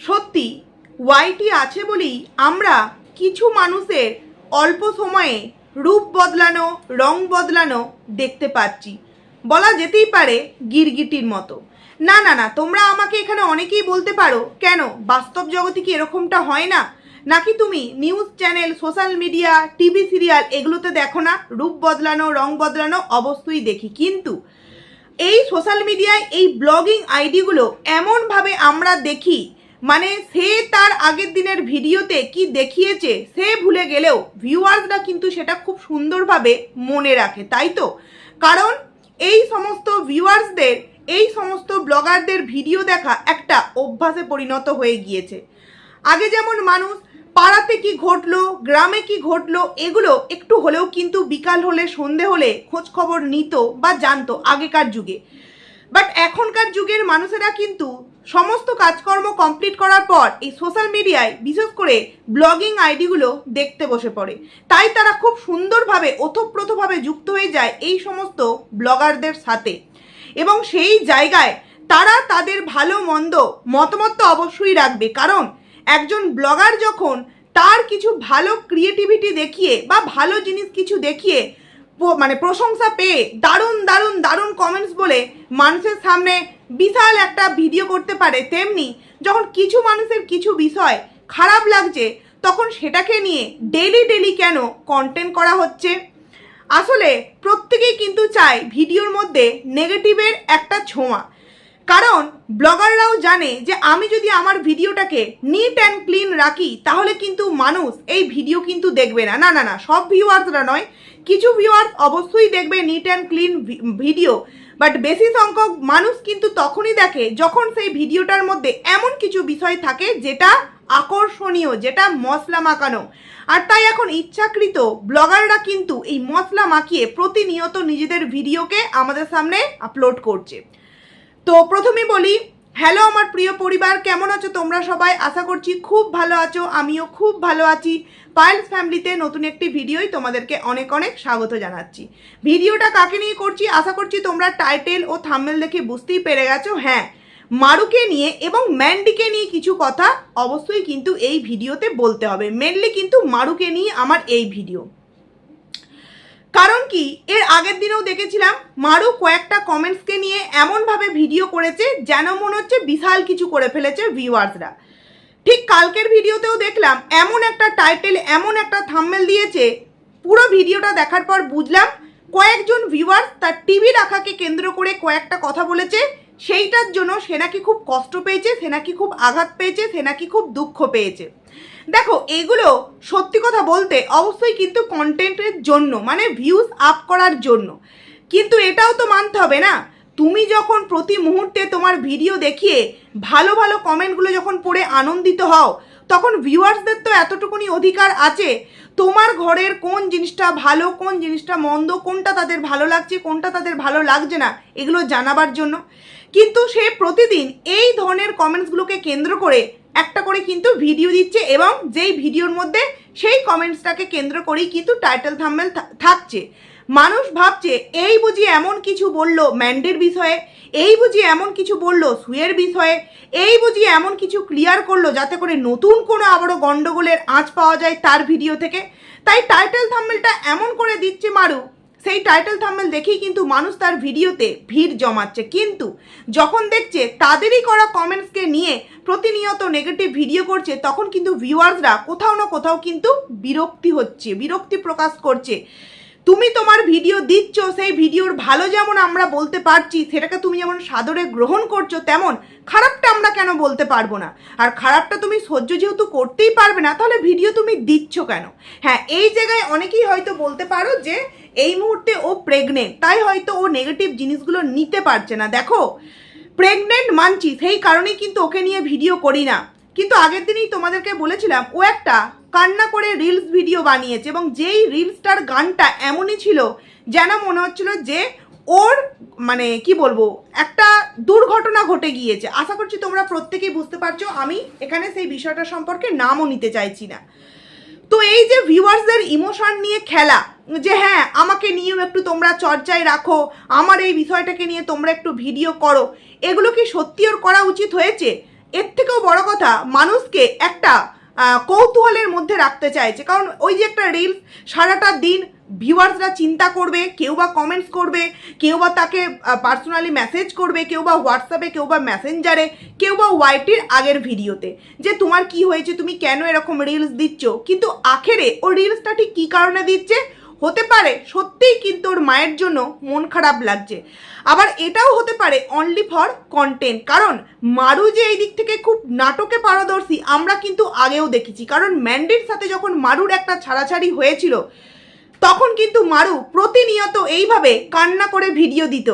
সত্যি ওয়াইটি আছে বলেই আমরা কিছু মানুষের অল্প সময়ে রূপ বদলানো, রং বদলানো দেখতে পাচ্ছি। বলা যেতেই পারে গিরগিটির মতো। না না না, তোমরা আমাকে এখানে অনেকেই বলতে পারো, কেন বাস্তব জগতে কি এরকমটা হয় না? নাকি তুমি news channel, social media, TV serial এগুলোতে দেখো না রূপ বদলানো, রং বদলানো? অবশ্যই দেখি, কিন্তু এই সোশ্যাল মিডিয়ায় এই ব্লগিং আইডিগুলো এমনভাবে আমরা দেখি, মানে সে তার আগের দিনের ভিডিওতে কি দেখিয়েছে সে ভুলে গেলেও ভিউয়ার্সরা কিন্তু সেটা খুব সুন্দরভাবে মনে রাখে, তাই তো? কারণ এই সমস্ত ভিউয়ার্সদের, এই সমস্ত ব্লগারদের ভিডিও দেখা একটা অভ্যাসে পরিণত হয়ে গিয়েছে। আগে যেমন মানুষ পাড়াতে কি ঘটলো, গ্রামে কি ঘটলো, এগুলো একটু হলেও কিন্তু বিকাল হলে, সন্ধে হলে খোঁজ খবর নিত বা জানতো আগেকার যুগে। বাট এখনকার যুগের মানুষেরা কিন্তু সমস্ত কাজকর্ম কমপ্লিট করার পর এই সোশ্যাল মিডিয়ায় বিশেষ করে ব্লগিং আইডিগুলো দেখতে বসে পড়ে। তাই তারা খুব সুন্দরভাবে, ওতপ্রোতভাবে যুক্ত হয়ে যায় এই সমস্ত ব্লগারদের সাথে, এবং সেই জায়গায় তারা তাদের ভালো মন্দ মতামত তো অবশ্যই রাখবে। কারণ একজন ব্লগার যখন তার কিছু ভালো ক্রিয়েটিভিটি দেখিয়ে বা ভালো জিনিস কিছু দেখিয়ে মানে প্রশংসা পেয়ে দারুণ দারুণ দারুণ কমেন্টস বলে মানুষের সামনে বিশাল একটা ভিডিও করতে পারে, তেমনি যখন কিছু মানুষের কিছু বিষয় খারাপ লাগছে তখন সেটাকে নিয়ে ডেলি ডেলি কেন কন্টেন্ট করা হচ্ছে? আসলে প্রত্যেকেই কিন্তু চায় ভিডিওর মধ্যে নেগেটিভের একটা ছোঁয়া। কারণ ব্লগাররাও জানে যে আমি যদি আমার ভিডিওটাকে নিট অ্যান্ড ক্লিন রাখি তাহলে কিন্তু মানুষ এই ভিডিও কিন্তু দেখবে না। না না না, সব ভিউয়ার্সরা নয়, কিছু ভিউয়ার্স অবশ্যই দেখবে neat and clean video, but বেশি সংখ্যক মানুষ কিন্তু তখনই দেখে যখন সেই ভিডিওটার মধ্যে এমন কিছু বিষয় থাকে যেটা আকর্ষণীয়, যেটা মশলা মাখানো। আর তাই এখন ইচ্ছাকৃত ব্লগাররা কিন্তু এই মশলা মাখিয়ে প্রতিনিয়ত নিজেদের ভিডিওকে আমাদের সামনে আপলোড করছে। তো প্রথমেই বলি, হ্যালো আমার প্রিয় পরিবার, কেমন আছো তোমরা সবাই? আশা করছি খুব ভালো আছো, আমিও খুব ভালো আছি। পায়েলস ফ্যামিলিতে নতুন একটি ভিডিওই তোমাদেরকে অনেক অনেক স্বাগত জানাচ্ছি। ভিডিওটা কাকে নিয়ে করছি আশা করছি তোমরা টাইটেল ও থাম্বনেল দেখে বুঝতেই পেরে গেছো। হ্যাঁ, মারুকে নিয়ে এবং ম্যান্ডিকে নিয়ে কিছু কথা অবশ্যই কিন্তু এই ভিডিওতে বলতে হবে। মেনলি কিন্তু মারুকে নিয়ে আমার এই ভিডিও। কারণ কি, এর আগের দিনেও দেখেছিলাম মারু কয়েকটা কমেন্টসকে নিয়ে এমনভাবে ভিডিও করেছে যেন মনে হচ্ছে বিশাল কিছু করে ফেলেছে ভিউয়ার্সরা। ঠিক কালকের ভিডিওতেও দেখলাম এমন একটা টাইটেল, এমন একটা থাম্বনেল দিয়েছে, পুরো ভিডিওটা দেখার পর বুঝলাম কয়েকজন ভিউয়ার্স তার টিভি রাখাকে কেন্দ্র করে কয়েকটা কথা বলেছে, সেইটার জন্য সে নাকি খুব কষ্ট পেয়েছে, সে নাকি খুব আঘাত পেয়েছে, সে নাকি খুব দুঃখ পেয়েছে। দেখো, এগুলো সত্যি কথা বলতে অবশ্যই কিন্তু কন্টেন্টের জন্য, মানে ভিউজ আপ করার জন্য, কিন্তু এটাও তো মানতে হবে না, তুমি যখন প্রতি মুহূর্তে তোমার ভিডিও দেখিয়ে ভালো ভালো কমেন্টগুলো যখন পড়ে আনন্দিত হও, তখন ভিউয়ার্সদের তো এতটুকুনি অধিকার আছে তোমার ঘরের কোন জিনিসটা ভালো, কোন জিনিসটা মন্দ, কোনটা তাদের ভালো লাগছে, কোনটা তাদের ভালো লাগছে না, এগুলো জানাবার জন্য। কিন্তু সে প্রতিদিন এই ধরনের কমেন্টসগুলোকে কেন্দ্র করে একটা করে কিন্তু ভিডিও দিচ্ছে, এবং যেই ভিডিওর মধ্যে সেই কমেন্টসটাকে কেন্দ্র করেই কিন্তু টাইটেল থাম্বনেল থাকছে। মানুষ ভাবছে এই বুঝি এমন কিছু বললো ম্যান্ডির বিষয়ে, এই বুঝি এমন কিছু বললো সুয়ের বিষয়ে, এই বুঝি এমন কিছু ক্লিয়ার করলো যাতে করে নতুন কোনো আবারও গন্ডগোলের আঁচ পাওয়া যায় তার ভিডিও থেকে। তাই টাইটেল থাম্বনেলটা এমন করে দিচ্ছে মারু, সেই টাইটেল থাম্বনেল দেখেই কিন্তু মানুষ তার ভিডিওতে ভিড় জমাচ্ছে। কিন্তু যখন দেখছে তাদেরই করা কমেন্টসকে নিয়ে প্রতিনিয়ত নেগেটিভ ভিডিও করছে, তখন কিন্তু ভিউয়ার্সরা কোথাও না কোথাও কিন্তু বিরক্তি হচ্ছে, বিরক্তি প্রকাশ করছে। তুমি তোমার ভিডিও দিচ্ছ, সেই ভিডিওর ভালো যেমন আমরা বলতে পারছি, সেটাকে তুমি যেমন সাদরে গ্রহণ করছো, তেমন খারাপটা আমরা কেন বলতে পারবো না? আর খারাপটা তুমি সহ্য যেহেতু করতেই পারবে না, তাহলে ভিডিও তুমি দিচ্ছ কেন? হ্যাঁ, এই জায়গায় অনেকেই হয়তো বলতে পারো যে এই মুহূর্তে ও প্রেগনেন্ট, তাই হয়তো ও নেগেটিভ জিনিসগুলো নিতে পারছে না। দেখো, প্রেগনেন্ট মানছি, সেই কারণেই কিন্তু ওকে নিয়ে ভিডিও করি না। কিন্তু আগের দিনেই তোমাদেরকে বলেছিলাম ও একটা কান্না করে রিলস ভিডিও বানিয়েছে, এবং যেই রিলসটার গানটা এমনই ছিল যেন মনে হচ্ছিল যে ওর মানে কি বলবো, একটা দুর্ঘটনা ঘটে গিয়েছে। আশা করছি তোমরা প্রত্যেকেই বুঝতে পারছো, আমি এখানে সেই বিষয়টা সম্পর্কে নামও নিতে চাইছি না। তো এই যে ভিউয়ার্সদের ইমোশন নিয়ে খেলা, যে হ্যাঁ আমাকে নিয়েও একটু তোমরা চর্চায় রাখো, আমার এই বিষয়টাকে নিয়ে তোমরা একটু ভিডিও করো, এগুলো কি সত্যি ওর করা উচিত হয়েছে? এর থেকেও বড় কথা, মানুষকে একটা কৌতূহলের মধ্যে রাখতে চাইছে। কারণ ওই যে একটা রিলস, সারাটা দিন ভিউয়ার্সরা চিন্তা করবে, কেউ বা কমেন্টস করবে, কেউ বা তাকে পার্সোনালি মেসেজ করবে, কেউ বা হোয়াটসঅ্যাপে, কেউ বা মেসেঞ্জারে, কেউ বা ওয়াইটির আগের ভিডিওতে, যে তোমার কি হয়েছে, তুমি কেন এরকম রিলস দিচ্ছ। কিন্তু আখেরে ও রিলসটা ঠিক কী কারণে দিচ্ছে? হতে পারে সত্যিই কিন্তু ওর মায়ের জন্য মন খারাপ লাগছে, আবার এটাও হতে পারে অনলি ফর কন্টেন্ট। কারণ মারু যে এই দিক থেকে খুব নাটকে পারদর্শী আমরা কিন্তু আগেও দেখেছি। কারণ ম্যান্ডির সাথে যখন মারুর একটা ছাড়াছাড়ি হয়েছিল, তখন কিন্তু মারু প্রতিনিয়ত এইভাবে কান্না করে ভিডিও দিত,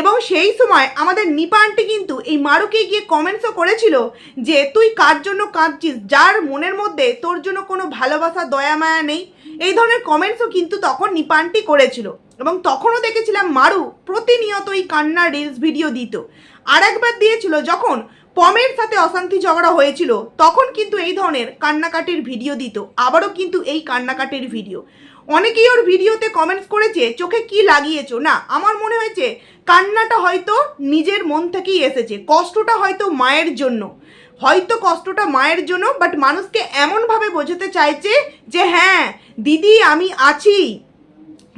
এবং সেই সময় আমাদের নিপা আন্টি কিন্তু এই মারুকে গিয়ে কমেন্টসও করেছিল যে তুই কার জন্য কাঁদছিস, যার মনের মধ্যে তোর জন্য কোনো ভালোবাসা দয়া মায়া নেই। এই ধরনের কমেন্টসও কিন্তু তখন নিপা আন্টি করেছিল, এবং তখনও দেখেছিলাম মারু প্রতিনিয়ত এই কান্নার রিলস ভিডিও দিত। আর একবার দিয়েছিল যখন পমের সাথে অশান্তি ঝগড়া হয়েছিল, তখন কিন্তু এই ধরনের কান্নাকাটির ভিডিও দিত, আবারও কিন্তু এই কান্নাকাটির ভিডিও। অনেকেই ওর ভিডিওতে কমেন্টস করেছে চোখে কি লাগিয়েছো। না, আমার মনে হয়েছে কান্নাটা হয়তো নিজের মন থেকেই এসেছে, কষ্টটা হয়তো মায়ের জন্য, কষ্টটা মায়ের জন্য, বাট মানুষকে এমনভাবে বোঝাতে চাইছে যে হ্যাঁ দিদি আমি আছি,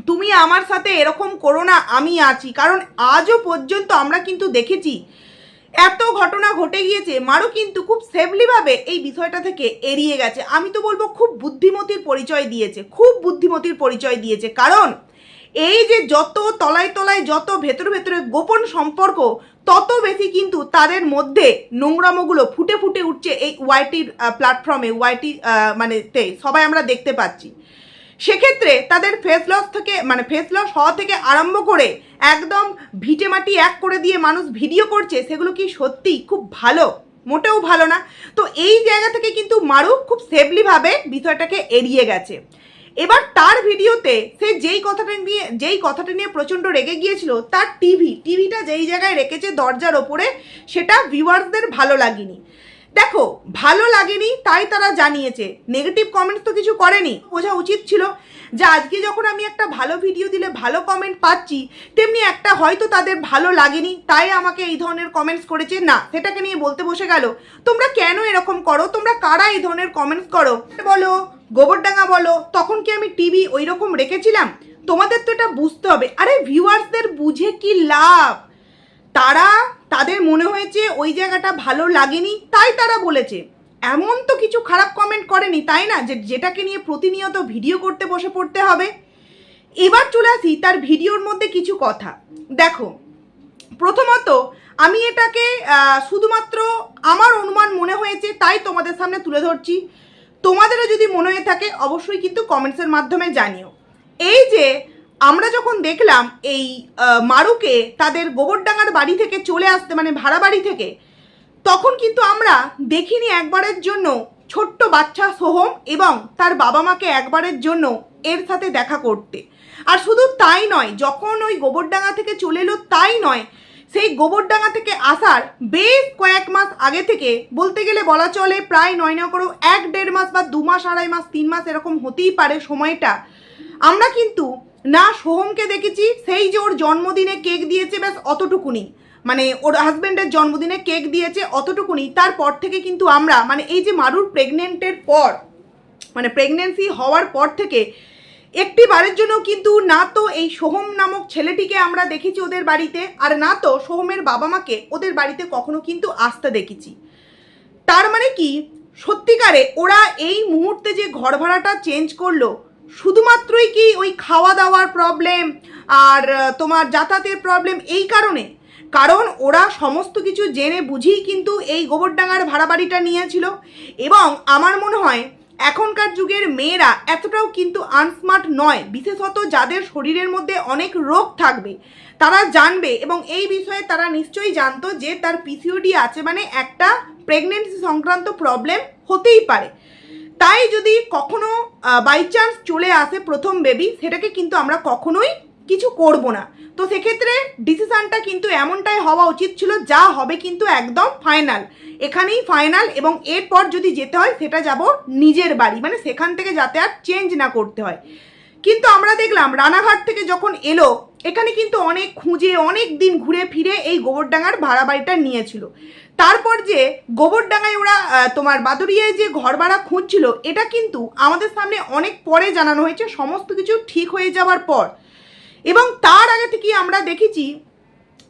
তুমি আমার সাথে এরকম করো না, আমি আছি। কারণ আজও পর্যন্ত আমরা কিন্তু দেখেছি এত ঘটনা ঘটে গিয়েছে, মারু কিন্তু খুব সেফলিভাবে এই বিষয়টা থেকে এড়িয়ে গেছে। আমি তো বলবো খুব বুদ্ধিমতির পরিচয় দিয়েছে, খুব বুদ্ধিমতির পরিচয় দিয়েছে। কারণ এই যে যত তলায় তলায়, যত ভেতরে ভেতরে গোপন সম্পর্ক, তত বেশি কিন্তু তাদের মধ্যে নোংরামোগুলো ফুটে ফুটে উঠছে এই ওয়াইটির প্ল্যাটফর্মে, ওয়াইটি সবাই আমরা দেখতে পাচ্ছি। সেক্ষেত্রে তাদের ফেস লস থেকে, ফেস লস হওয়া থেকে আরম্ভ করে একদম ভিটে মাটি এক করে দিয়ে মানুষ ভিডিও করছে, সেগুলো কি সত্যি খুব ভালো? মোটেও ভালো না। তো এই জায়গা থেকে কিন্তু মারু খুব সেফলিভাবে বিষয়টাকে এড়িয়ে গেছে। এবার তার ভিডিওতে সে যেই কথাটা নিয়ে প্রচণ্ড রেগে গিয়েছিল, তার টিভিটা যেই জায়গায় রেখেছে দরজার ওপরে, সেটা ভিউয়ার্সদের ভালো লাগেনি। দেখো, ভালো লাগেনি তাই তারা জানিয়েছে, নেগেটিভ কমেন্টস তো কিছু করেনি। বোঝা উচিত ছিল যে আজকে যখন আমি একটা ভালো ভিডিও দিলে ভালো কমেন্ট পাচ্ছি, তেমনি একটা হয়তো তাদের ভালো লাগেনি তাই আমাকে এই ধরনের কমেন্টস করেছে। না, সেটাকে নিয়ে বলতে বসে গেল তোমরা কেন এরকম করো, তোমরা কারা এই ধরনের কমেন্টস করো, বলো গোবরডাঙ্গা বলো, তখন কি আমি টিভি ওই রকম রেখেছিলাম? তোমাদের তো এটা বুঝতে হবে। আরে ভিউয়ার্সদের বুঝে কি লাভ? তাদের মনে হয়েছে ওই জায়গাটা ভালো লাগেনি তাই তারা বলেছে, এমন তো কিছু খারাপ কমেন্ট করেনি, তাই না, যেটাকে নিয়ে প্রতিনিয়ত ভিডিও করতে বসে পড়তে হবে। এবার চলে আসি তার ভিডিওর মধ্যে কিছু কথা। দেখো, প্রথমত আমি এটাকে শুধুমাত্র আমার অনুমান মনে হয়েছে তাই তোমাদের সামনে তুলে ধরছি, তোমাদেরও যদি মনে হয়ে থাকে অবশ্যই কিন্তু কমেন্টসের মাধ্যমে জানিও। এই যে আমরা যখন দেখলাম এই মারুকে তাদের গোবরডাঙ্গার বাড়ি থেকে চলে আসতে, ভাড়া বাড়ি থেকে, তখন কিন্তু আমরা দেখিনি একবারের জন্য ছোট্ট বাচ্চা সোহম এবং তার বাবা মাকে একবারের জন্য এর সাথে দেখা করতে। আর শুধু তাই নয়, যখন ওই গোবরডাঙ্গা থেকে চলে এলো তাই নয়, সেই গোবরডাঙ্গা থেকে আসার বেশ কয়েক মাস আগে থেকে, বলতে গেলে বলা চলে প্রায় নয় না করেও 1-1.5 মাস বা 2 মাস, 2.5 মাস, 3 মাস এরকম হতেই পারে সময়টা, আমরা কিন্তু না সোহমকে দেখেছি, সেই যে ওর জন্মদিনে কেক দিয়েছে ব্যাস অতটুকুনি, ওর হাজব্যান্ডের জন্মদিনে কেক দিয়েছে অতটুকুনি। তারপর থেকে কিন্তু আমরা এই যে মারুর প্রেগনেন্টের পর, প্রেগনেন্সি হওয়ার পর থেকে একটি বারের জন্য কিন্তু না তো এই সোহম নামক ছেলেটিকে আমরা দেখেছি ওদের বাড়িতে, আর না তো সোহমের বাবা মাকে ওদের বাড়িতে কখনো কিন্তু আসতে দেখেছি। তার মানে কি সত্যিকারে ওরা এই মুহূর্তে যে ঘর ভাড়াটা চেঞ্জ করলো, শুধুমাত্রই কি ওই খাওয়া দাওয়ার প্রবলেম আর তোমার যাতায়াতের প্রবলেম এই কারণে? কারণ ওরা সমস্ত কিছু জেনে বুঝেই কিন্তু এই গোবরডাঙ্গার ভাড়া বাড়িটা নিয়েছিল। এবং আমার মনে হয় এখনকার যুগের মেয়েরা এতটাও কিন্তু আনস্মার্ট নয়, বিশেষত যাদের শরীরের মধ্যে অনেক রোগ থাকবে তারা জানবে, এবং এই বিষয়ে তারা নিশ্চয়ই জানতো যে তার পিসিওডি আছে, একটা প্রেগনেন্সি সংক্রান্ত প্রবলেম হতেই পারে। তাই যদি কখনো বাই চান্স চলে আসে প্রথম বেবি, সেটাকে কিন্তু আমরা কখনোই কিছু করব না। তো সেক্ষেত্রে ডিসিশনটা কিন্তু এমনটাই হওয়া উচিত ছিল, যা হবে কিন্তু একদম ফাইনাল, এখানেই ফাইনাল, এবং এরপর যদি যেতে হয় সেটা যাব নিজের বাড়ি, সেখান থেকে যাতে আর চেঞ্জ না করতে হয়। কিন্তু আমরা দেখলাম রানাঘাট থেকে যখন এলো, এখানে কিন্তু অনেক খুঁজে অনেক দিন ঘুরে ফিরে এই গোবরডাঙ্গার ভাড়া বাড়িটা নিয়েছিল। তারপর যে গোবরডাঙ্গায় ওরা তোমার বাদুড়িয়ায় যে ঘর ভাড়া খুঁজছিল, এটা কিন্তু আমাদের সামনে অনেক পরে জানানো হয়েছে, সমস্ত কিছু ঠিক হয়ে যাওয়ার পর। এবং তার আগে থেকেই আমরা দেখেছি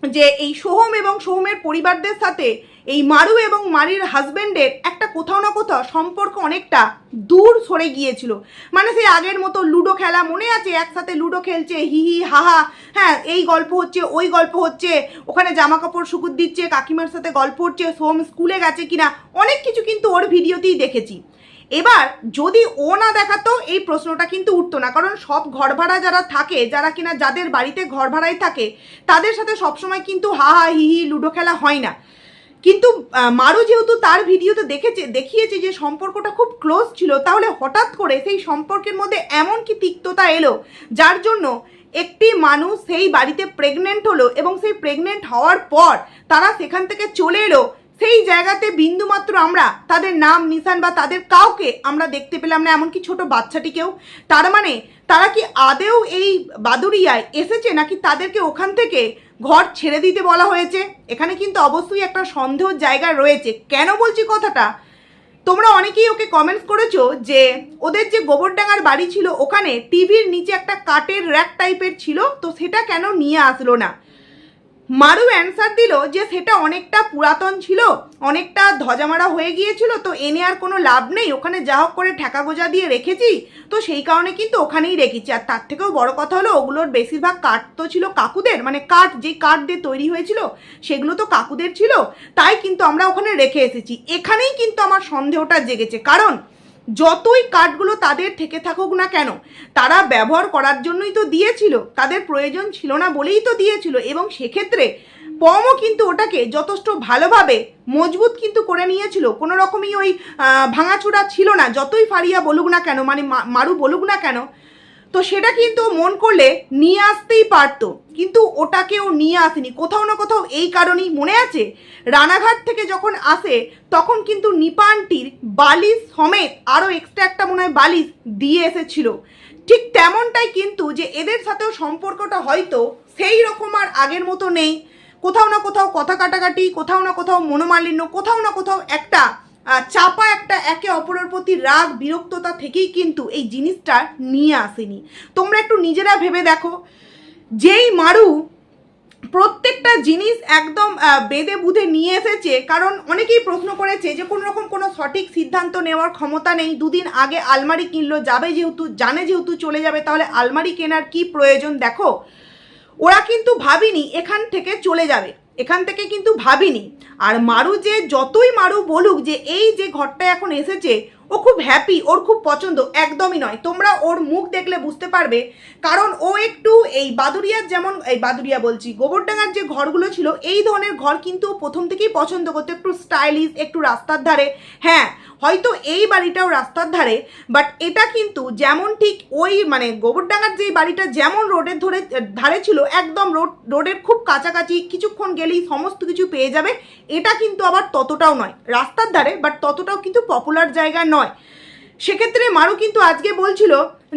যে এই সোহম এবং সোহমের পরিবারদের সাথে এই মারু এবং মারির হাজব্যান্ডের একটা কোথাও না কোথাও সম্পর্ক অনেকটা দূর সরে গিয়েছিল। মানে সেই আগের মতো লুডো খেলা, মনে আছে একসাথে লুডো খেলছে, হি হি হাহা, হ্যাঁ এই গল্প হচ্ছে ওই গল্প হচ্ছে, ওখানে জামা কাপড় শুকুর দিচ্ছে, কাকিমার সাথে গল্প হচ্ছে, সোহম স্কুলে গেছে কিনা, অনেক কিছু কিন্তু ওর ভিডিওতেই দেখেছি। এবার যদি ও না দেখাতো এই প্রশ্নটা কিন্তু উঠতো না, কারণ সব ঘর ভাড়া যারা থাকে, যারা কিনা যাদের বাড়িতে ঘর ভাড়ায় থাকে, তাদের সাথে সবসময় কিন্তু হা হা হি হি লুডো খেলা হয় না। কিন্তু মারু যেহেতু তার ভিডিওতে দেখিয়েছে যে সম্পর্কটা খুব ক্লোজ ছিল, তাহলে হঠাৎ করে সেই সম্পর্কের মধ্যে এমন কি তিক্ততা এলো যার জন্য একটি মানুষ সেই বাড়িতে প্রেগনেন্ট হলো, এবং সেই প্রেগনেন্ট হওয়ার পর তারা সেখান থেকে চলে এলো, সেই জায়গাতে বিন্দুমাত্র আমরা তাদের নাম নিশান বা তাদের কাউকে আমরা দেখতে পেলাম না, এমনকি ছোট বাচ্চাটিকেও। তার মানে তারা কি আদেও এই বাদুড়িয়ায় এসেছে, নাকি তাদেরকে ওখান থেকে ঘর ছেড়ে দিতে বলা হয়েছে? এখানে কিন্তু অবশ্যই একটা সন্দেহের জায়গা রয়েছে। কেন বলছি কথাটা, তোমরা অনেকেই ওকে কমেন্টস করেছো যে ওদের যে গোবরডাঙ্গার বাড়ি ছিল ওখানে টিভির নিচে একটা কাঠের র্যাক টাইপের ছিল, তো সেটা কেন নিয়ে আসলো না? মারু অ্যান্সার দিল যে সেটা অনেকটা পুরাতন ছিল, অনেকটা ধজামারা হয়ে গিয়েছিল, তো এনে আর কোনো লাভ নেই, ওখানে যা হোক করে ঠেকা গোজা দিয়ে রেখেছি, তো সেই কারণে কিন্তু ওখানেই রেখেছি। আর তার থেকেও বড় কথা হলো ওগুলোর বেশিরভাগ কাঠ তো ছিল কাকুদের, মানে কাঠ যে কাঠ দিয়ে তৈরি হয়েছিল সেগুলো তো কাকুদের ছিল, তাই কিন্তু আমরা ওখানে রেখে এসেছি। এখানেই কিন্তু আমার সন্দেহটা জেগেছে, কারণ যতই কাঠগুলো তাদের থেকে থাকুক না কেন, তারা ব্যবহার করার জন্যই তো দিয়েছিল, তাদের প্রয়োজন ছিল না বলেই তো দিয়েছিল। এবং সেক্ষেত্রে পমও কিন্তু ওটাকে যথেষ্ট ভালোভাবে মজবুত কিন্তু করে নিয়েছিল, কোনো রকমই ওই ভাঙাচোরা ছিল না, যতই ফারিয়া বলুক না কেন, মানে মারু বলুক না কেন, তো সেটা কিন্তু মন করলে নিয়ে আসতেই পারতো, কিন্তু ওটাকেও নিয়ে আসেনি। কোথাও না কোথাও এই কারণেই, মনে আছে রানাঘাট থেকে যখন আসে তখন কিন্তু নিপানটির বালিশ সমেত আরও এক্সট্রা একটা মনে হয় বালিশ দিয়ে এসেছিল। ঠিক তেমনটাই কিন্তু যে এদের সাথেও সম্পর্কটা হয়তো সেই রকম আর আগের মতো নেই, কোথাও না কোথাও কথা কাটাকাটি, কোথাও না কোথাও মনোমালিন্য, কোথাও না কোথাও একটা চাপা একটা একে অপরের প্রতি রাগ বিরক্ততা থেকেই কিন্তু এই জিনিসটা নিয়ে আসেনি। তোমরা একটু নিজেরা ভেবে দেখো, যেই মারু প্রত্যেকটা জিনিস একদম বেঁধে বুঝে নিয়ে এসেছে, কারণ অনেকেই প্রশ্ন করেছে যে কোনো রকম কোনো সঠিক সিদ্ধান্ত নেওয়ার ক্ষমতা নেই, দুদিন আগে আলমারি কিনলো, জানে যেহেতু চলে যাবে, তাহলে আলমারি কেনার কি প্রয়োজন? দেখো ওরা কিন্তু ভাবিনি এখান থেকে চলে যাবে, এখান থেকে কিন্তু ভাবিনি। আর মারু যে যতই মারু বলুক যে এই যে ঘরটা এখন এসেছে ও খুব হ্যাপি, ওর খুব পছন্দ, একদমই নয়। তোমরা ওর মুখ দেখলে বুঝতে পারবে, কারণ ও একটু এই বাদুড়িয়ার, যেমন এই বাদুড়িয়া বলছি, গোবরডাঙ্গার যে ঘরগুলো ছিল এই ধরনের ঘর কিন্তু প্রথম থেকেই পছন্দ করতো, একটু স্টাইলিশ, একটু রাস্তার ধারে। হ্যাঁ হয়তো এই বাড়িটাও রাস্তার ধারে, বাট এটা কিন্তু যেমন ঠিক ওই মানে গোবরডাঙ্গার যে বাড়িটা যেমন রোডের ধারে ছিল, একদম রোডের খুব কাছাকাছি, কিছুক্ষণ গেলেই সমস্ত কিছু পেয়ে যাবে, এটা কিন্তু আবার ততটাও নয়, রাস্তার ধারে বাট ততটাও কিন্তু পপুলার জায়গা নয়। সেক্ষেত্রে মারু কিন্তু আজকে বলছিল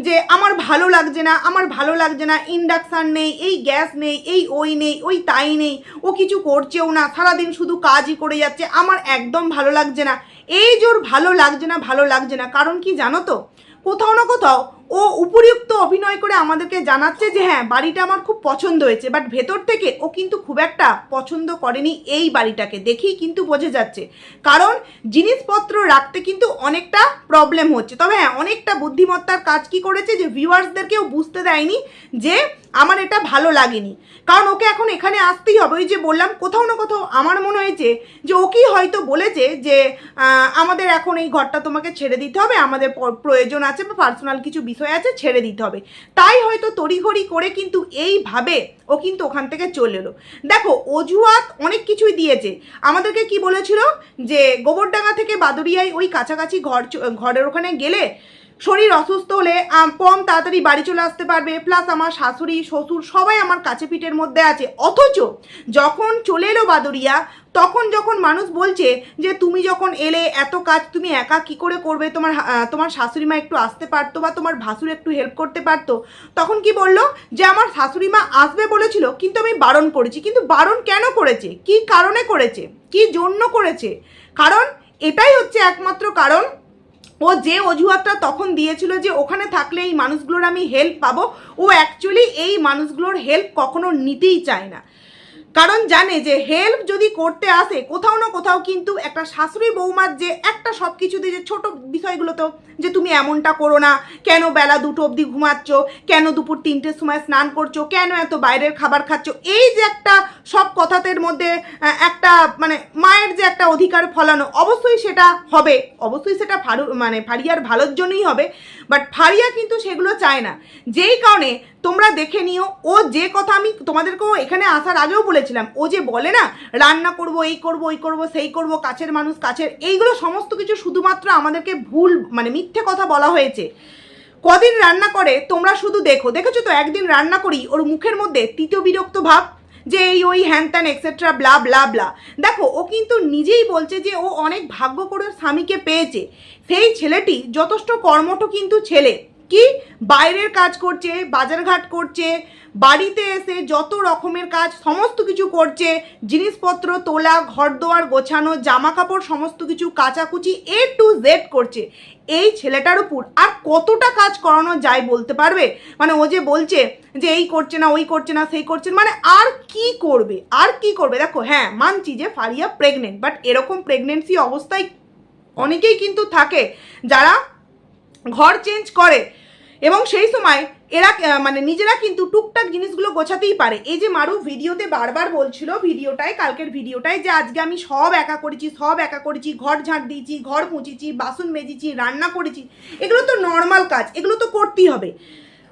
যে আমার ভালো লাগছে না, আমার ভালো লাগছে না, ইন্ডাকশান নেই, এই গ্যাস নেই, এই ওই নেই, ওই তাই নেই, ও কিছু করছেও না, সারাদিন শুধু কাজই করে যাচ্ছে, আমার একদম ভালো লাগছে না। এই জোর ভালো লাগছে না, ভালো লাগছে না, কারণ কি জানো তো, কোথাও না কোথাও ও উপযুক্ত অভিনয় করে আমাদেরকে জানাচ্ছে যে হ্যাঁ বাড়িটা আমার খুব পছন্দ হয়েছে, বাট ভেতর থেকে ও কিন্তু খুব একটা পছন্দ করেনি এই বাড়িটাকে, দেখেই কিন্তু বোঝা যাচ্ছে, কারণ জিনিসপত্র রাখতে কিন্তু অনেকটা প্রবলেম হচ্ছে। তবে হ্যাঁ অনেকটা বুদ্ধিমত্তার কাজ কি করেছে যে ভিউয়ার্সদেরকেও বুঝতে দেয়নি যে আমার এটা ভালো লাগেনি, কারণ ওকে এখন এখানে আসতেই হবে। ওই যে বললাম, কোথাও না কোথাও আমার মনে হয়েছে যে ওকেই হয়তো বলেছে যে আমাদের এখন এই ঘরটা তোমাকে ছেড়ে দিতে হবে, আমাদের প্রয়োজন আছে বা পার্সোনাল কিছু বিষয় আছে, ছেড়ে দিতে হবে, তাই হয়তো তড়িঘড়ি করে কিন্তু এইভাবে ও কিন্তু ওখান থেকে চলে এলো। দেখো অজুহাত অনেক কিছুই দিয়েছে, আমাদেরকে কি বলেছিল যে গোবরডাঙ্গা থেকে বাদুড়িয়ায় ওই কাছাকাছি ঘরের ওখানে গেলে শরীর অসুস্থ হলে পম তাড়াতাড়ি বাড়ি চলে আসতে পারবে, প্লাস আমার শাশুড়ি শ্বশুর সবাই আমার কাছে পিঠের মধ্যে আছে। অথচ যখন চলে এলো বাদুড়িয়া, তখন যখন মানুষ বলছে যে তুমি যখন এলে এত কাজ তুমি একা কি করে করবে, তোমার শাশুড়ি মা একটু আসতে পারতো বা তোমার ভাসুর একটু হেল্প করতে পারতো, তখন কি বললো যে আমার শাশুড়ি মা আসবে বলেছিল কিন্তু আমি বারণ করেছি। কিন্তু বারণ কেন করেছে, কি কারণে করেছে, কি জন্য করেছে? কারণ এটাই হচ্ছে একমাত্র কারণ, ও যে অজুহাতটা তখন দিয়েছিল যে ওখানে থাকলে এই মানুষগুলোর আমি হেল্প পাবো, ও অ্যাকচুয়ালি এই মানুষগুলোর হেল্প কখনো নিতেই চায় না। কারণ জানে যে হেল্প যদি করতে আসে কোথাও না কোথাও কিন্তু একটা শাশুড়ি বৌমার যে একটা সব কিছুতে যে ছোটো বিষয়গুলো, তো যে তুমি এমনটা করো না, কেন বেলা 2টো অবধি ঘুমাচ্ছ, কেন দুপুর 3টের সময় স্নান করছো, কেন এত বাইরের খাবার খাচ্ছ, এই যে একটা সব কথাতের মধ্যে একটা মানে মায়ের যে একটা অধিকার ফলানো, অবশ্যই সেটা হবে, অবশ্যই সেটা ফারিয়ার ভালোর জন্যই হবে। বাট ফারিয়া কিন্তু সেগুলো চায় না। যেই কারণে তোমরা দেখে নিও, ও যে কথা আমি তোমাদেরকেও এখানে আসার আগেও বলেছিলাম, ও যে বলে না রান্না করব, এই করব, ওই করব, সেই করব, কাছের মানুষ কাছের, এইগুলো সমস্ত কিছু শুধুমাত্র আমাদেরকে ভুল মিথ্যে কথা বলা হয়েছে। কদিন রান্না করে তোমরা শুধু দেখেছো তো, একদিন রান্না করি ওর মুখের মধ্যে তৃতীয় বিরক্ত ভাব, যে এই ওই হ্যান ত্যান এক্সেট্রা ব্লা ব্লা ব্লা। দেখো ও কিন্তু নিজেই বলছে যে ও অনেক ভাগ্য করে স্বামীকে পেয়েছে। সেই ছেলেটি যথেষ্ট কর্মঠ কিন্তু ছেলে, কি বাইরের কাজ করছে, বাজারঘাট করছে, বাড়িতে এসে যত রকমের কাজ সমস্ত কিছু করছে, জিনিসপত্র তোলা, ঘর দোয়ার গোছানো, জামা কাপড় সমস্ত কিছু কাচাকুচি A to Z করছে। এই ছেলেটার উপর আর কতটা কাজ করানো যায় বলতে পারবে? ও যে বলছে যে এই করছে না, ওই করছে না, সেই করছে না, আর কি করবে, আর কি করবে? দেখো হ্যাঁ মানছি যে ফারিয়া প্রেগনেন্ট, বাট এরকম প্রেগনেন্সি অবস্থায় অনেকেই কিন্তু থাকে যারা ঘর চেঞ্জ করে এবং সেই সময় এরা নিজেরা কিন্তু টুকটাক জিনিসগুলো গোছাতেই পারে। এই যে মারু ভিডিওতে বারবার বলছিল, কালকের ভিডিওটায়, যে আজকে আমি সব একা করেছি, ঘর ঝাঁট দিয়েছি, ঘর মুছেছি, বাসন মেজেছি, রান্না করেছি, এগুলো তো নর্মাল কাজ, এগুলো তো করতেই হবে।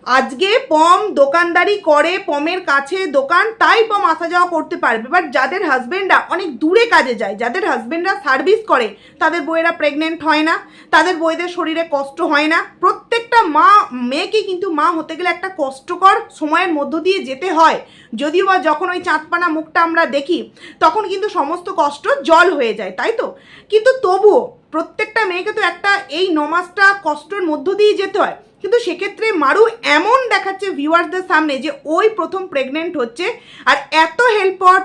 আজকে পম দোকানদারি করে, পমের কাছে দোকান, তাই পম আসা যাওয়া করতে পারবে। বাট যাদের হাজবেন্ডরা অনেক দূরে কাজে যায়, যাদের হাজবেন্ডরা সার্ভিস করে, তাদের বউয়েরা প্রেগনেন্ট হয় না, তাদের বউয়েদের শরীরে কষ্ট হয় না। প্রত্যেকটা মেয়েকে কিন্তু মা হতে গেলে একটা কষ্টকর সময়ের মধ্য দিয়ে যেতে হয়। যদিও বা যখন ওই চাঁদপানা মুখটা আমরা দেখি তখন কিন্তু সমস্ত কষ্ট জল হয়ে যায়, তাই তো? কিন্তু তবুও প্রত্যেকটা মেয়েকে তো একটা এই 9 মাসটা কষ্টের মধ্য দিয়ে যেতে হয়। কিন্তু সেক্ষেত্রে মারু এমন দেখাচ্ছে ভিউয়ার্সদের সামনে যে ওই প্রথম প্রেগনেন্ট হচ্ছে, আর এত হেল্প পাওয়ার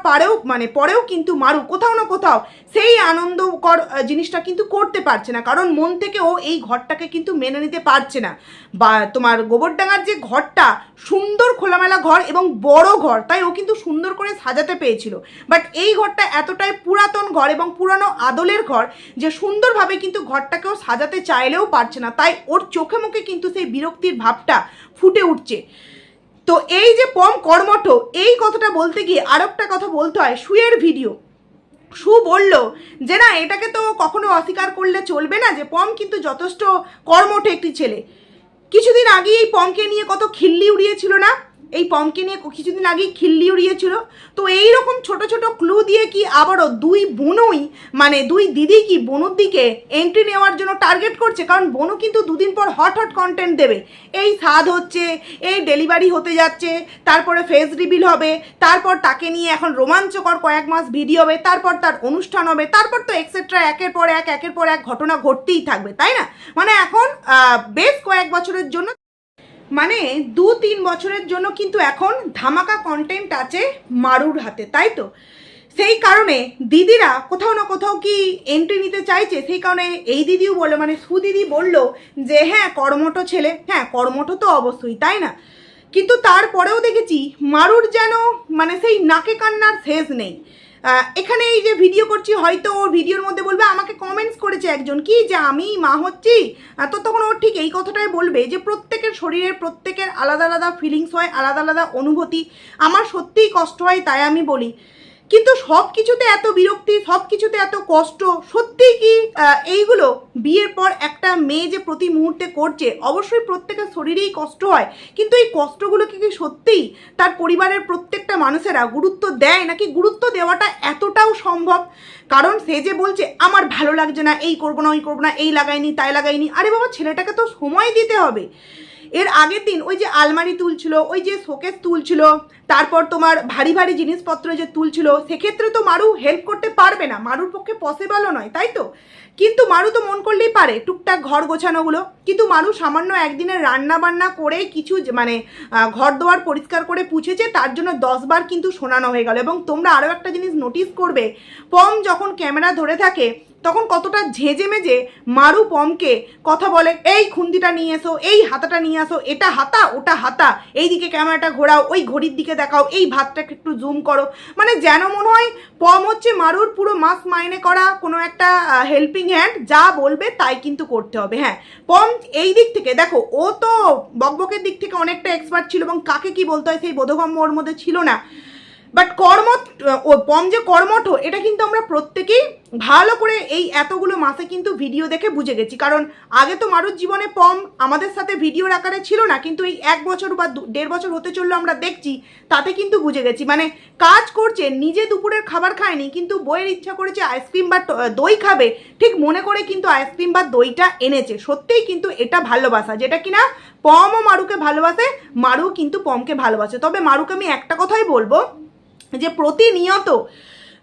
পরেও কিন্তু মারু কোথাও না কোথাও সেই আনন্দকর জিনিসটা কিন্তু করতে পারছে না, কারণ মন থেকে ও এই ঘরটাকে কিন্তু মেনে নিতে পারছে না। বা তোমার গোবরডাঙ্গার যে ঘরটা সুন্দর খোলামেলা ঘর এবং বড় ঘর, তাই ও কিন্তু সুন্দর করে সাজাতে পেয়েছিল। বাট এই ঘরটা এতটাই পুরাতন ঘর এবং পুরানো আদলের ঘর যে সুন্দরভাবে কিন্তু ঘরটাকেও সাজাতে চাইলেও পারছে না, তাই ওর চোখে মুখে কিন্তু সেই বিরক্তির ভাবটা ফুটে উঠছে। তো এই যে পম কর্মঠ, এই কথাটা বলতে গিয়ে আরেকটা কথা বলতে হয়, শুয়ের ভিডিও। শু বলল যে না, এটাকে তো কখনো অস্বীকার করলে চলবে না, যে পম কিন্তু যথেষ্ট কর্মঠ একটি ছেলে। কিছুদিন আগে এই পমকে নিয়ে কত খিল্লি উড়িয়েছিল না, এই পমকে নিয়ে কিছুদিন আগেই খিল্লি উড়িয়েছিল। তো এইরকম ছোট ছোট ক্লু দিয়ে কি আবারও দুই দিদি কি বনুর দিকে এন্ট্রি নেওয়ার জন্য টার্গেট করছে? কারণ বনু কিন্তু দুদিন পর হট কন্টেন্ট দেবে, এই স্বাদ হচ্ছে, এই ডেলিভারি হতে যাচ্ছে, তারপরে ফেস রিভিল হবে, তারপর তাকে নিয়ে এখন রোমাঞ্চকর কয়েক মাস ভিডিও হবে, তারপর তার অনুষ্ঠান হবে, তারপর তো এক্সেট্রা একের পর এক ঘটনা ঘটতেই থাকবে, তাই না? এখন বেশ কয়েক বছরের জন্য 2-3 বছরের জন্য কিন্তু এখন ধামাকা কন্টেন্ট আছে মারুর হাতে, তাই তো? সেই কারণে দিদিরা কোথাও না কোথাও কি এন্ট্রি নিতে চাইছে। সেই কারণে এই দিদিও বললো, সুদিদি বললো যে হ্যাঁ কর্মঠ ছেলে, হ্যাঁ কর্মঠ তো অবশ্যই, তাই না? কিন্তু তারপরেও দেখেছি মারুর যেন সেই নাকে কান্নার শেষ নেই। এখানে এই যে ভিডিও করছি, হয়তো ওর ভিডিওর মধ্যে বলবে, আমাকে কমেন্টস করেছে একজন কি যে আমি মা হচ্ছি, তো তখন ওর ঠিক এই কথাটাই বলবে যে প্রত্যেকের শরীরের প্রত্যেকের আলাদা আলাদা ফিলিংস হয়, আলাদা আলাদা অনুভূতি। আমার সত্যিই কষ্ট হয়, তাই আমি বলি কিন্তু সব কিছুতে এত বিরক্তি, সব কিছুতে এত কষ্ট, সত্যিই কি এইগুলো বিয়ের পর একটা মেয়ে যে প্রতি মুহূর্তে করছে, অবশ্যই প্রত্যেকের শরীরেই কষ্ট হয়, কিন্তু এই কষ্টগুলোকে কি সত্যিই তার পরিবারের প্রত্যেকটা মানুষেরা গুরুত্ব দেয়, নাকি গুরুত্ব দেওয়াটা এতটাও সম্ভব? কারণ সে যে বলছে আমার ভালো লাগছে না, এই করবো না, ওই করবো না, এই লাগাইনি, তাই লাগাইনি, আরে বাবা ছেলেটাকে তো সময় দিতে হবে। এর আগের দিন ওই যে আলমারি তুলছিল, ওই যে শোকেস তুলছিল, তারপর তোমার ভারী ভারী জিনিসপত্র যে তুলছিল, সেক্ষেত্রে তো মারু হেল্প করতে পারবে না, মারুর পক্ষে পসিবলও নয়, তাই তো? কিন্তু মারু তো মন করলেই পারে টুকটাক ঘর গোছানোগুলো, কিন্তু মারু সামান্য একদিনের রান্না বান্না করে কিছু মানে ঘর দোয়ার পরিষ্কার করে পুছেছে, তার জন্য 10 বার কিন্তু শোনানো হয়ে গেল। এবং তোমরা আরও একটা জিনিস নোটিস করবে, পম যখন ক্যামেরা ধরে থাকে তখন কতটা ঝেঁঝে মেজে মারু পমকে কথা বলে, এই খুন্দিটা নিয়ে এসো, এই হাতাটা নিয়ে আসো, এটা হাতা ওটা হাতা, এই দিকে ক্যামেরাটা ঘোরাও, ওই ঘড়ির দিকে দেখাও, এই ভাতটাকে একটু জুম করো, মানে যেন মনে হয় পম হচ্ছে মারুর পুরো মাস মাইনে করা কোনো একটা হেল্পিং হ্যান্ড, যা বলবে তাই কিন্তু করতে হবে। হ্যাঁ, পম এই দিক থেকে দেখো, ও তো বকবকের দিক থেকে অনেকটা এক্সপার্ট ছিল, এবং কাকে কি বলতে হয় সেই বোধগম্য ওর মধ্যে ছিল না। বাট ও পম যে কর্মঠ, এটা কিন্তু আমরা প্রত্যেকেই ভালো করে এই এতগুলো মাসে কিন্তু ভিডিও দেখে বুঝে গেছি। কারণ আগে তো মারুর জীবনে পম আমাদের সাথে ভিডিওর আকারে ছিল না, কিন্তু এই 1 বছর বা 1.5 বছর হতে চললো আমরা দেখছি, তাতে কিন্তু বুঝে গেছি। মানে কাজ করছে, নিজে দুপুরের খাবার খায়নি, কিন্তু বইয়ের ইচ্ছা করেছে আইসক্রিম বা দই খাবে, ঠিক মনে করে কিন্তু আইসক্রিম বা দইটা এনেছে। সত্যিই কিন্তু এটা ভালোবাসা, যেটা কিনা পমও মারুকে ভালোবাসে, মারু কিন্তু পমকে ভালোবাসে। তবে মারুকে আমি একটা কথাই বলবো, যে প্রতিনিয়ত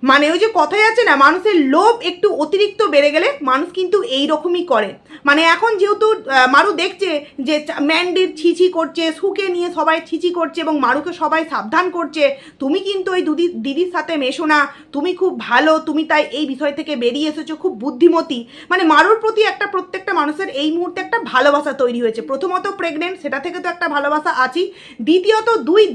মানে ওই যে কথাই আছে না, মানুষের লোভ একটু অতিরিক্ত বেড়ে গেলে মানুষ কিন্তু এই রকমই করে। মানে এখন যেহেতু মারু দেখছে যে ম্যান্ডির ছিছি করছে, সুকে নিয়ে সবাই ছিছি করছে, এবং মারুকে সবাই সাবধান করছে, তুমি কিন্তু ওই দিদির সাথে মেশো না, তুমি খুব ভালো, তুমি তাই এই বিষয় থেকে বেরিয়ে এসেছো, খুব বুদ্ধিমতী। মানে মারুর প্রতি একটা প্রত্যেকটা মানুষের এই মুহূর্তে একটা ভালোবাসা তৈরি হয়েছে। প্রথমত প্রেগনেন্ট, সেটা থেকে তো একটা ভালোবাসা আছেই, দ্বিতীয়ত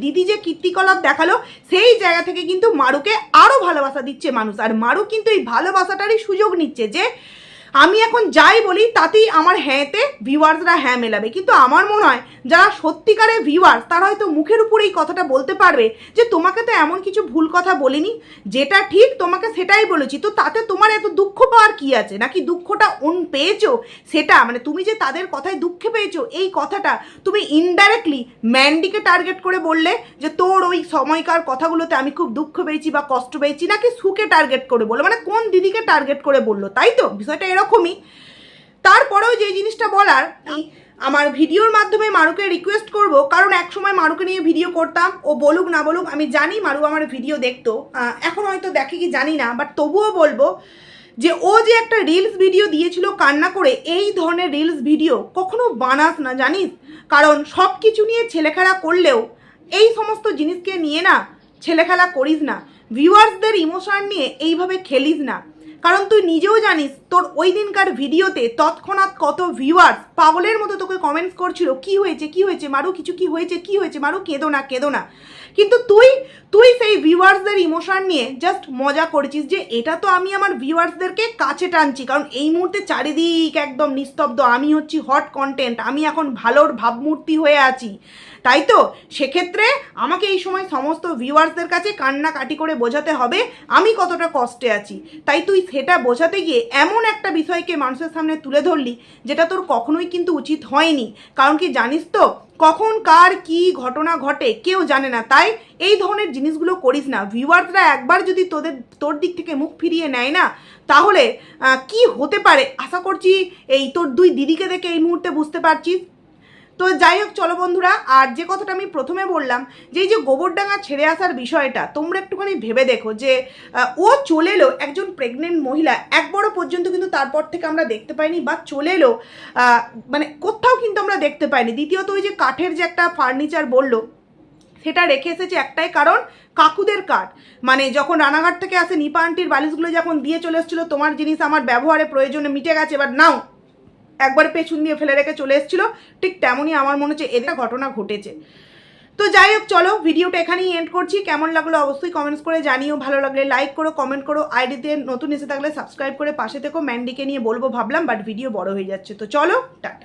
দিদি যে কীর্তিকলাপ দেখালো, সেই জায়গা থেকে কিন্তু মারুকে আরও ভালোবাসা দিচ্ছে মানুষ। আর মারু কিন্তু এই ভালোবাসাটারই সুযোগ নিচ্ছে, যে আমি এখন যাই বলি তাতেই আমার হ্যাঁতে ভিউয়ার্সরা হ্যাঁ মেলাবে। কিন্তু আমার মনে হয় যারা সত্যিকারের ভিউয়ার্স, তারা হয়তো মুখের উপরে এই কথাটা বলতে পারবে যে তোমাকে তো এমন কিছু ভুল কথা বলিনি, যেটা ঠিক তোমাকে সেটাই বলেছি, তো তাতে তোমার এত দুঃখ পাওয়ার কি আছে? নাকি দুঃখটা পেয়েছো সেটা, মানে তুমি যে তাদের কথায় দুঃখে পেয়েছো, এই কথাটা তুমি ইনডাইরেক্টলি ম্যান্ডিকে টার্গেট করে বললে যে তোর ওই সময়কার কথাগুলোতে আমি খুব দুঃখ পেয়েছি বা কষ্ট পেয়েছি, নাকি সুকে টার্গেট করে বললো, মানে কোন দিদিকে টার্গেট করে বললো, তাই তো? বিষয়টা এরকমই। তারপরেও যে জিনিসটা বলার, আমার ভিডিওর মাধ্যমে মারুকে রিকোয়েস্ট করব, কারণ এক সময় মারুকে নিয়ে ভিডিও করতাম, ও বলুক না বলুক আমি জানি মারু আমার ভিডিও দেখতো, এখন হয়তো দেখে কি জানি না, বাট তবুও বলবো যে ও যে একটা রিলস ভিডিও দিয়েছিল কান্না করে, এই ধরনের রিলস ভিডিও কখনো বানাস না, জানিস? কারণ সব কিছু নিয়ে ছেলেখেলা করলেও এই সমস্ত জিনিসকে নিয়ে না ছেলেখেলা করিস না, ভিউয়ার্সদের ইমোশন নিয়ে এইভাবে খেলিস না। কারণ তুই নিজেও জানিস তোর ওই দিনকার ভিডিওতে তৎক্ষণাৎ কত ভিউয়ার্স পাগলের মতো তোকে কমেন্টস করছিল, কি হয়েছে কি হয়েছে মারু, কিছু কি হয়েছে কি হয়েছে মারু, কেঁদো না কেঁদো না। কিন্তু তুই সেই ভিউয়ার্সদের ইমোশন নিয়ে জাস্ট মজা করেছিস, যে এটা তো আমি আমার ভিউয়ার্সদেরকে কাছে টানছি, কারণ এই মুহূর্তে চারিদিক একদম নিস্তব্ধ, আমি হচ্ছি হট কন্টেন্ট, আমি এখন ভালোর ভাবমূর্তি হয়ে আছি, তাই তো? সেক্ষেত্রে আমাকে এই সময় সমস্ত ভিউয়ার্সদের কাছে কান্নাকাটি করে বোঝাতে হবে আমি কতটা কষ্টে আছি। তাই তুই সেটা বোঝাতে গিয়ে এমন একটা বিষয়কে মানুষের সামনে তুলে ধরলি, যেটা তোর কখনোই কিন্তু উচিত হয়নি। কারণ কি জানিস তো, কখন কার কি ঘটনা ঘটে কেউ জানে না, তাই এই ধরনের জিনিসগুলো করিস না। ভিউয়ার্সরা একবার যদি তোর দিক থেকে মুখ ফিরিয়ে নেয় না, তাহলে কি হতে পারে আশা করছি এই তোর 2 দিদিকে দেখে এই মুহূর্তে বুঝতে পারছিস। তো যাই হোক, চলো বন্ধুরা, আর যে কথাটা আমি প্রথমে বললাম, যে এই যে গোবরডাঙ্গা ছেড়ে আসার বিষয়টা তোমরা একটুখানি ভেবে দেখো, যে ও চলে এলো, একজন প্রেগনেন্ট মহিলা, একবারও পর্যন্ত কিন্তু তারপর থেকে আমরা দেখতে পাইনি, বা চলে এলো মানে কোথাও কিন্তু আমরা দেখতে পাইনি। দ্বিতীয়ত ওই যে কাঠের যে একটা ফার্নিচার বললো, সেটা রেখে এসেছে একটাই কারণ, কাকুদের কাঠ। মানে যখন রানাঘাট থেকে আসে নিপা আন্টির বালিশগুলো যখন দিয়ে চলে এসেছিলো, তোমার জিনিস আমার ব্যবহারে প্রয়োজনে মিটে গেছে, এবার নাও, একবারে পেছন দিয়ে ফেলে রেখে চলে এসেছিলো, ঠিক তেমনই আমার মনে হচ্ছে এদের ঘটনা ঘটেছে। তো যাই হোক, চলো ভিডিওটা এখানেই এন্ড করছি। কেমন লাগলো অবশ্যই কমেন্টস করে জানিও, ভালো লাগলে লাইক করো, কমেন্ট করো, আইডিতে নতুন এসে থাকলে সাবস্ক্রাইব করে পাশে থেকো। ম্যান্ডিকে নিয়ে বলবো ভাবলাম, বাট ভিডিও বড় হয়ে যাচ্ছে। তো চলো, টাটা।